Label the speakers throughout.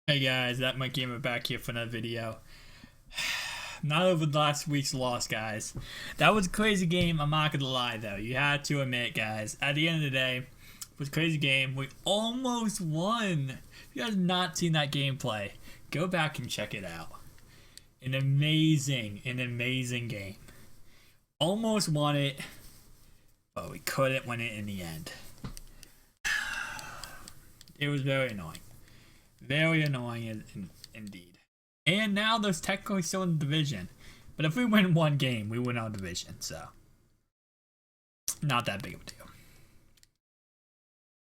Speaker 1: Hey guys, that Mike Gamer back here for another video. Not over last week's loss, guys. That was a crazy game, I'm not gonna lie though. You had to admit, guys, at the end of the day, it was a crazy game. We almost won. If you guys have not seen that gameplay, go back and check it out. An amazing game. Almost won it, but we couldn't win it in the end. It was very annoying. Very annoying indeed. And now there's technically still in the division. But if we win one game, we win our division. So, not that big of a deal.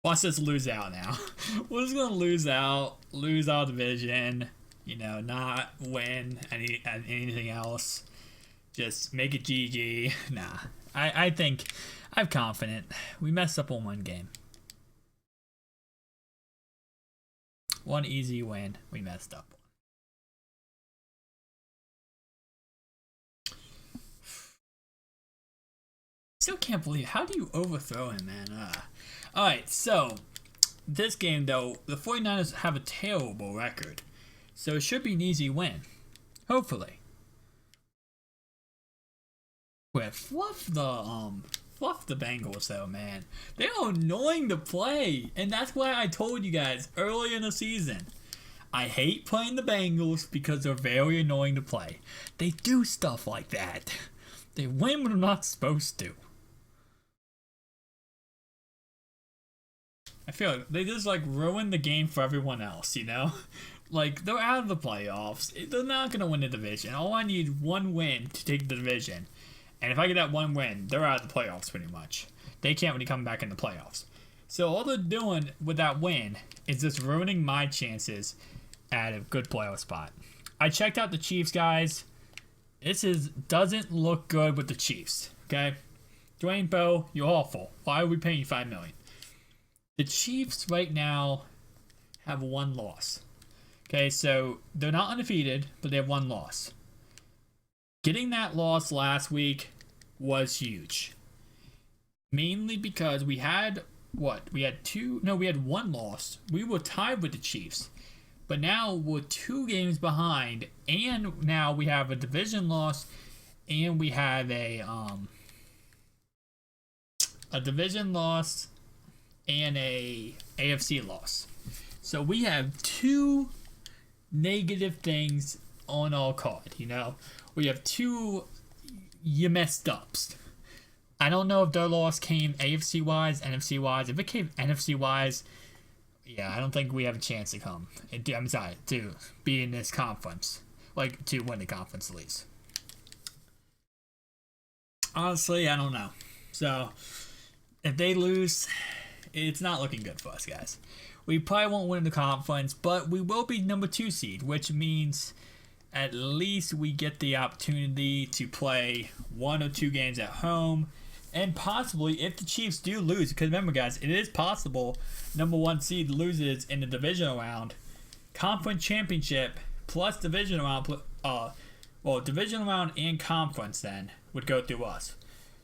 Speaker 1: Watch us lose out now. We're just going to lose our division. You know, not win anything else. Just make it GG. Nah, I think, I'm confident. We messed up on one game. One easy win. We messed up. Still can't believe. How do you overthrow him, man? Alright, so this game, though, the 49ers have a terrible record. So it should be an easy win. Hopefully. We're fluff the Bengals though, man. They are annoying to play, and that's why I told you guys early in the season. I hate playing the Bengals because they're very annoying to play. They do stuff like that. They win when they're not supposed to. I feel like they just ruin the game for everyone else, you know? Like, they're out of the playoffs. They're not going to win the division. All I need one win to take the division. And if I get that one win, they're out of the playoffs pretty much. They can't really come back in the playoffs. So all they're doing with that win is just ruining my chances at a good playoff spot. I checked out the Chiefs, guys. Doesn't look good with the Chiefs, okay? Dwayne Bowe, you're awful. Why are we paying you $5 million? The Chiefs right now have one loss. Okay, so they're not undefeated, but they have one loss. Getting that loss last week was huge. Mainly because we had one loss. We were tied with the Chiefs. But now we're 2 games behind, and now we have a division loss, and we have a division loss and a AFC loss. So we have 2 negative things on our card, you know? We have 2 you messed ups. I don't know if their loss came AFC wise, NFC wise. If it came NFC wise, yeah, I don't think we have a chance to come. I'm sorry, to be in this conference. Like, to win the conference at least. Honestly, I don't know. So, if they lose, it's not looking good for us, guys. We probably won't win the conference, but we will be number 2 seed, which means at least we get the opportunity to play 1 or 2 games at home. And possibly, if the Chiefs do lose, because remember, guys, it is possible number 1 seed loses in the divisional round, conference championship plus divisional round, divisional round and conference then would go through us.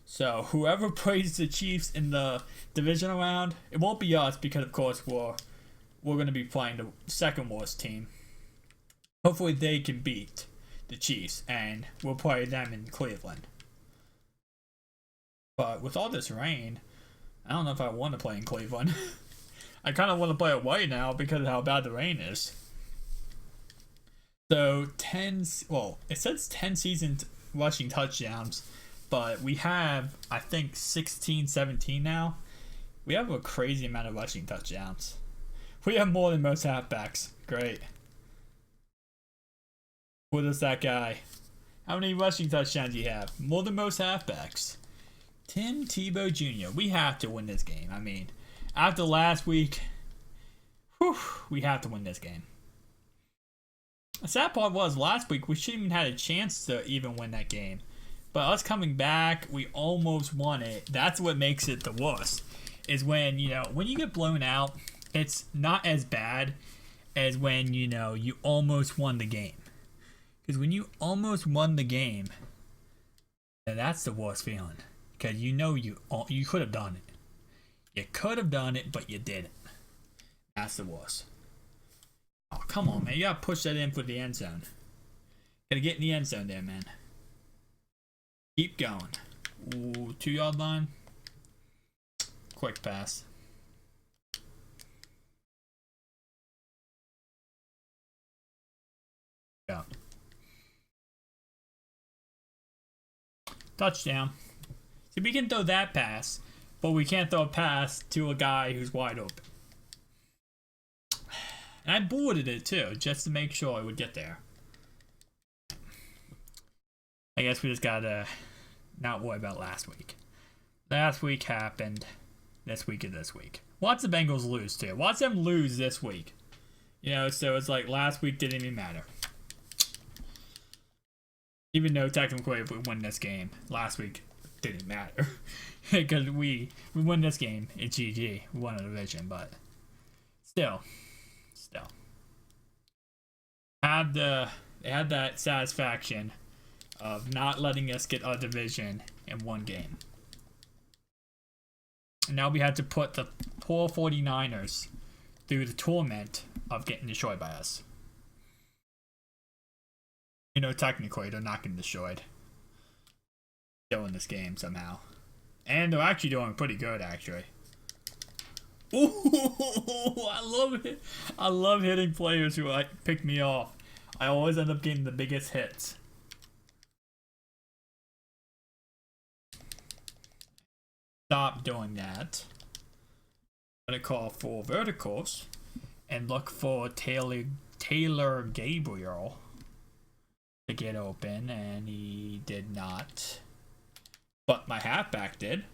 Speaker 1: So whoever plays the Chiefs in the divisional round, it won't be us because of course we're going to be playing the second worst team. Hopefully they can beat the Chiefs and we'll play them in Cleveland. But with all this rain, I don't know if I want to play in Cleveland. I kind of want to play away now because of how bad the rain is. So it says 10 season rushing touchdowns, but we have, I think, 16, 17 now. We have a crazy amount of rushing touchdowns. We have more than most halfbacks. Great. What is that guy? How many rushing touchdowns do you have? More than most halfbacks. Tebow JR. We have to win this game. I mean, after last week, we have to win this game. The sad part was last week we shouldn't even had a chance to even win that game. But us coming back, we almost won it. That's what makes it the worst. Is when, when you get blown out, it's not as bad as when, you almost won the game. Because when you almost won the game, that's the worst feeling. Because you could have done it. You could have done it, but you didn't. That's the worst. Oh, come on, man. You gotta push that in for the end zone. Gotta get in the end zone there, man. Keep going. Ooh, 2-yard line. Quick pass. Yeah. Touchdown. See, we can throw that pass, but we can't throw a pass to a guy who's wide open. And I boarded it too, just to make sure it would get there. I guess we just gotta not worry about last week. Last week happened. This week is this week. Watch the Bengals lose too. Watch them lose this week. You know, so it's like last week didn't even matter. Even though technically if we win this game, last week didn't matter. Because we win this game, it's GG. We won a division, but still. They had that satisfaction of not letting us get a division in one game. And now we had to put the poor 49ers through the torment of getting destroyed by us. You know, technically, they're not getting destroyed. Still in this game somehow. And they're actually doing pretty good, actually. Ooh, I love hitting players who like pick me off. I always end up getting the biggest hits. Stop doing that. I'm gonna call for verticals and look for Taylor Gabriel to get open, and he did not. But my halfback did.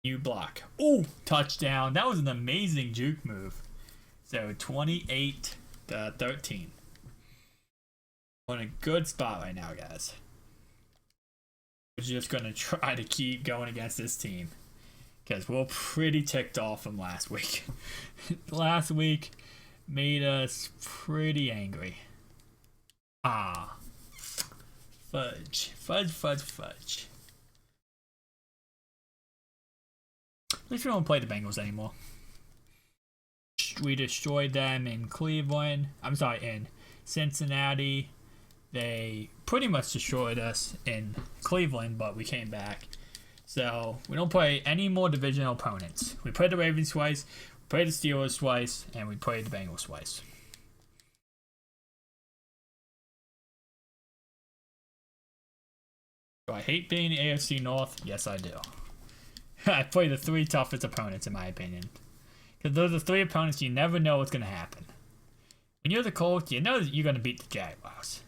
Speaker 1: You block. Oh, touchdown. That was an amazing juke move. So 28-13. We're in a good spot right now, guys. We're just going to try to keep going against this team. Because we're pretty ticked off from last week. Last week made us pretty angry. Ah. Fudge. At least we don't play the Bengals anymore. We destroyed them in Cleveland. I'm sorry, in Cincinnati. They pretty much destroyed us in Cleveland, but we came back. So we don't play any more divisional opponents. We played the Ravens twice, we played the Steelers twice, and we played the Bengals twice. Do I hate being the AFC North? Yes, I do. I play the 3 toughest opponents, in my opinion. Because those are 3 opponents you never know what's going to happen. When you're the Colts, you know that you're going to beat the Jaguars.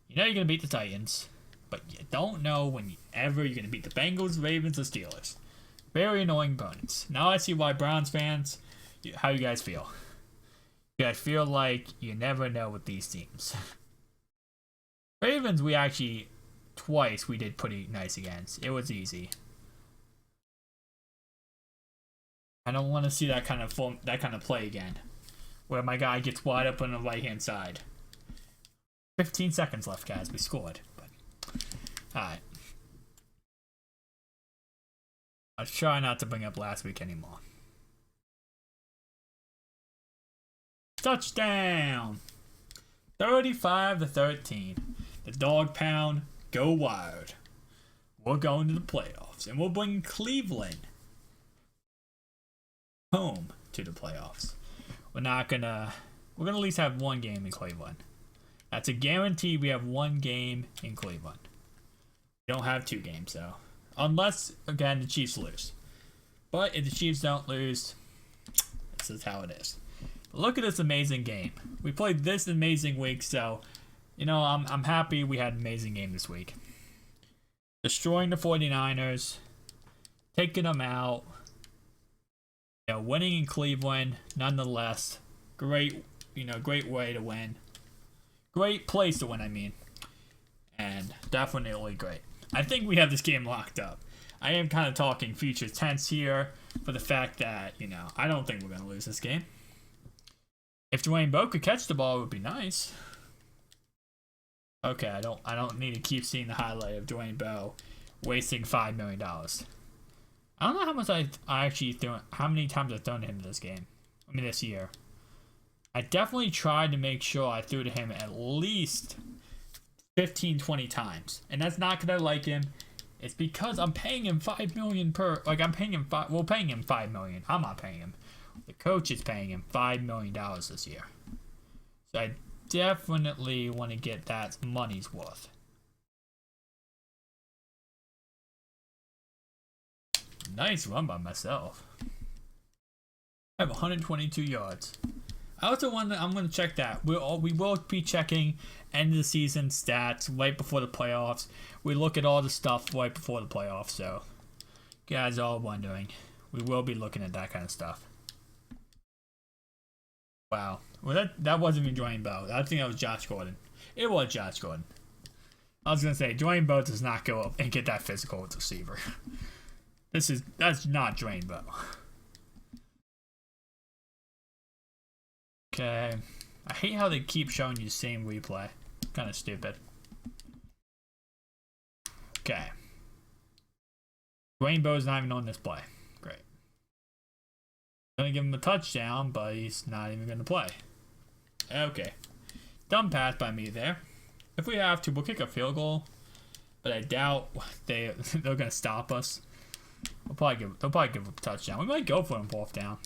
Speaker 1: You know you're going to beat the Titans. But you don't know whenever you're going to beat the Bengals, Ravens, or Steelers. Very annoying opponents. Now I see why Browns fans, how you guys feel. You guys feel like you never know with these teams. Ravens, we actually, twice we did pretty nice against. It was easy. I don't want to see that kind of play again, where my guy gets wide up on the right hand side. 15 seconds left, guys. We scored, but all right. I'll try not to bring up last week anymore. Touchdown! 35-13. The dog pound. Go wild. We're going to the playoffs, and we'll bring Cleveland home to the playoffs. We're gonna at least have one game in Cleveland. That's a guarantee. We have one game in Cleveland. We don't have 2 games though, unless again the Chiefs lose. But if the Chiefs don't lose, this is how it is. But look at this amazing game. We played this amazing week, so you know I'm happy we had an amazing game this week. Destroying the 49ers, taking them out. You know, winning in Cleveland, nonetheless, great way to win. Great place to win, I mean. And definitely great. I think we have this game locked up. I am kind of talking future tense here for the fact that, you know, I don't think we're going to lose this game. If Dwayne Bowe could catch the ball, it would be nice. Okay, I don't need to keep seeing the highlight of Dwayne Bowe wasting $5 million. I don't know how much I actually threw. How many times I've thrown him this game? I mean, this year. I definitely tried to make sure I threw to him at least 15, 20 times. And that's not because I like him. It's because I'm paying him $5 million per. Like, I'm paying him paying him $5 million. I'm not paying him. The coach is paying him $5 million this year. So I definitely want to get that money's worth. Nice run by myself. I have 122 yards. I also want to, I'm going to check that. We will be checking end of the season stats right before the playoffs. We look at all the stuff right before the playoffs, so you guys are all wondering. We will be looking at that kind of stuff. Wow. Well, that wasn't even Dwayne Bowe. I think that was Josh Gordon. It was Josh Gordon. I was going to say, Dwayne Bowe does not go up and get that physical with the receiver. That's not Dwayne Bowe. Okay. I hate how they keep showing you the same replay. Kind of stupid. Okay. Dwayne Bowe's not even on this play. Great. Gonna give him a touchdown, but he's not even gonna play. Okay. Dumb pass by me there. If we have to, we'll kick a field goal. But I doubt they're gonna stop us. They'll probably give a touchdown. We might go for him 4th down.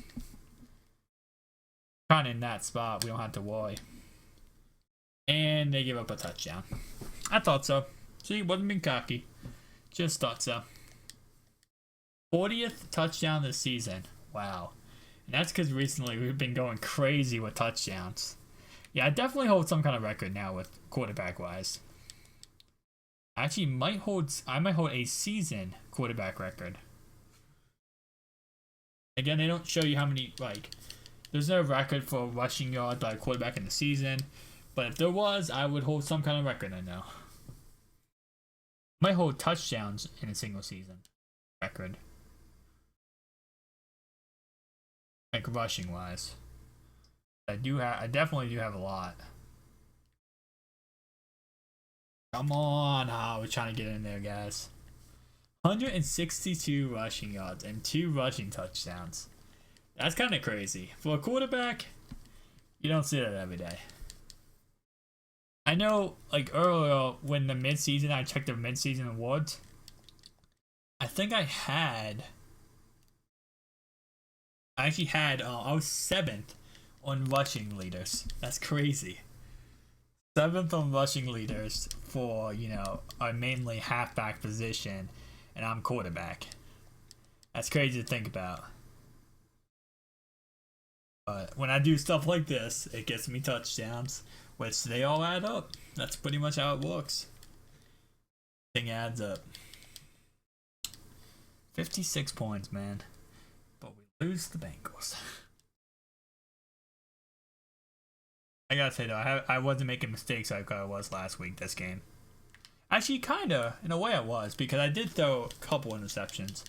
Speaker 1: Kind of in that spot, we don't have to worry. And they give up a touchdown. I thought so. See, wasn't being cocky. Just thought so. 40th touchdown this season. Wow. And that's because recently we've been going crazy with touchdowns. Yeah, I definitely hold some kind of record now with quarterback-wise. Actually, I might hold a season quarterback record. Again, they don't show you how many, like, there's no record for rushing yards by a quarterback in the season. But if there was, I would hold some kind of record I know. Might hold touchdowns in a single season record. Like rushing wise. I definitely do have a lot. Come on, we're trying to get in there, guys. 162 rushing yards and 2 rushing touchdowns. That's kind of crazy. For a quarterback, you don't see that every day. I know, like, earlier when the midseason, I checked the midseason awards. I think I actually had, I was 7th on rushing leaders. That's crazy. 7th on rushing leaders for, a mainly halfback position, and I'm quarterback. That's crazy to think about. But when I do stuff like this, it gets me touchdowns, which they all add up. That's pretty much how it works. Thing adds up. 56 points, man. But we lose the Bengals. I gotta say though, I wasn't making mistakes like I was last week this game. Actually, kinda, in a way I was, because I did throw a couple interceptions.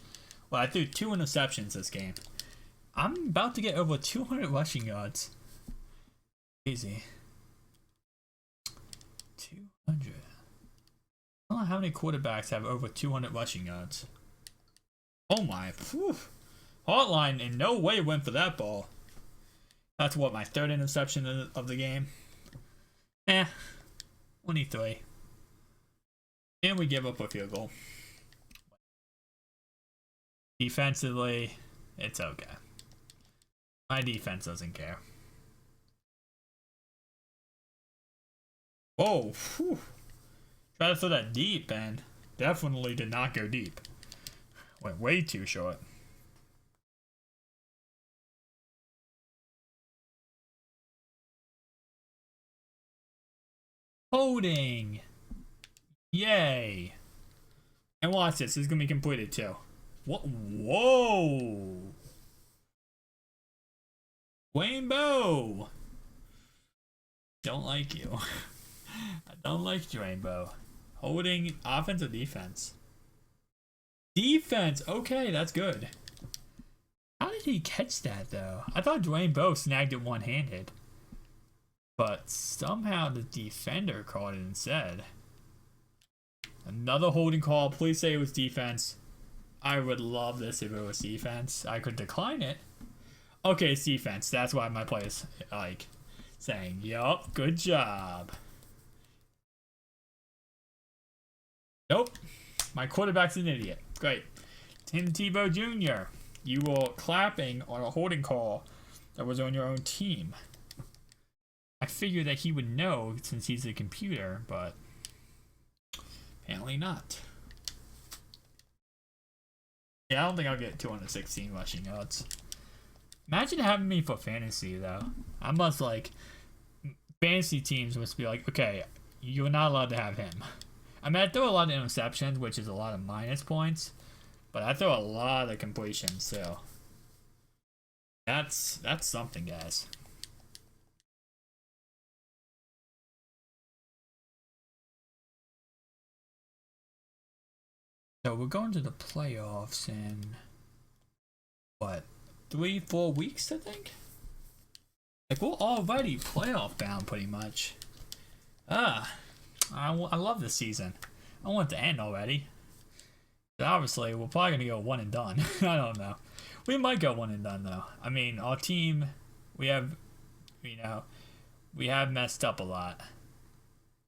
Speaker 1: Well, I threw 2 interceptions this game. I'm about to get over 200 rushing yards. Easy. 200. I don't know how many quarterbacks have over 200 rushing yards. Oh my. Whew. Hotline in no way went for that ball. That's what, my 3rd interception of the game? 23. And we give up a field goal. Defensively, it's okay. My defense doesn't care. Whoa. Whew. Try to throw that deep, and definitely did not go deep. Went way too short. Holding. Yay. And watch this. This is going to be completed too. What? Whoa. Dwayne Bowe. Don't like you. I don't like Dwayne Bowe. Holding offense or defense? Defense. Okay, that's good. How did he catch that though? I thought Dwayne Bowe snagged it one-handed. But somehow the defender caught it instead. Another holding call. Please say it was defense. I would love this if it was defense. I could decline it. Okay, it's defense. That's why my play is like saying, yup, good job. Nope. My quarterback's an idiot. Great. Tebow JR. You were clapping on a holding call that was on your own team. I figured that he would know since he's a computer, but apparently not. Yeah, I don't think I'll get 216 rushing yards. Imagine having me for fantasy, though. I must, like, fantasy teams must be like, okay, you're not allowed to have him. I mean, I throw a lot of interceptions, which is a lot of minus points, but I throw a lot of completions, so that's something, guys. So we're going to the playoffs in what, 3-4 weeks, I think. Like, we're already playoff bound, pretty much. I love this season. I want it to end already. But obviously, we're probably gonna go one and done. I don't know. We might go one and done though. I mean, our team, we have messed up a lot.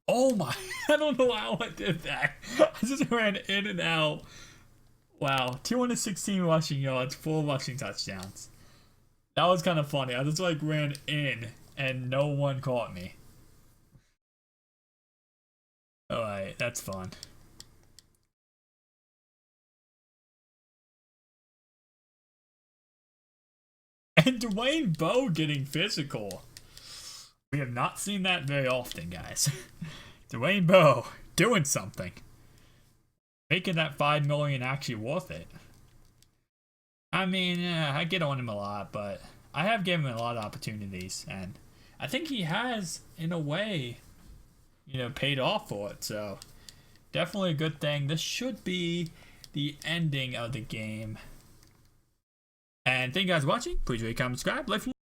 Speaker 1: Oh my! I don't know how I did that. I just ran in and out. Wow, 216 rushing yards, 4 rushing touchdowns. That was kind of funny. I just like ran in and no one caught me. Alright, that's fun. And Dwayne Bowe getting physical. We have not seen that very often, guys. Dwayne Bowe doing something. Making that $5 million actually worth it. I mean, yeah, I get on him a lot, but I have given him a lot of opportunities, and I think he has, in a way, paid off for it. So definitely a good thing. This should be the ending of the game. And thank you guys for watching. Please rate, comment, subscribe. Like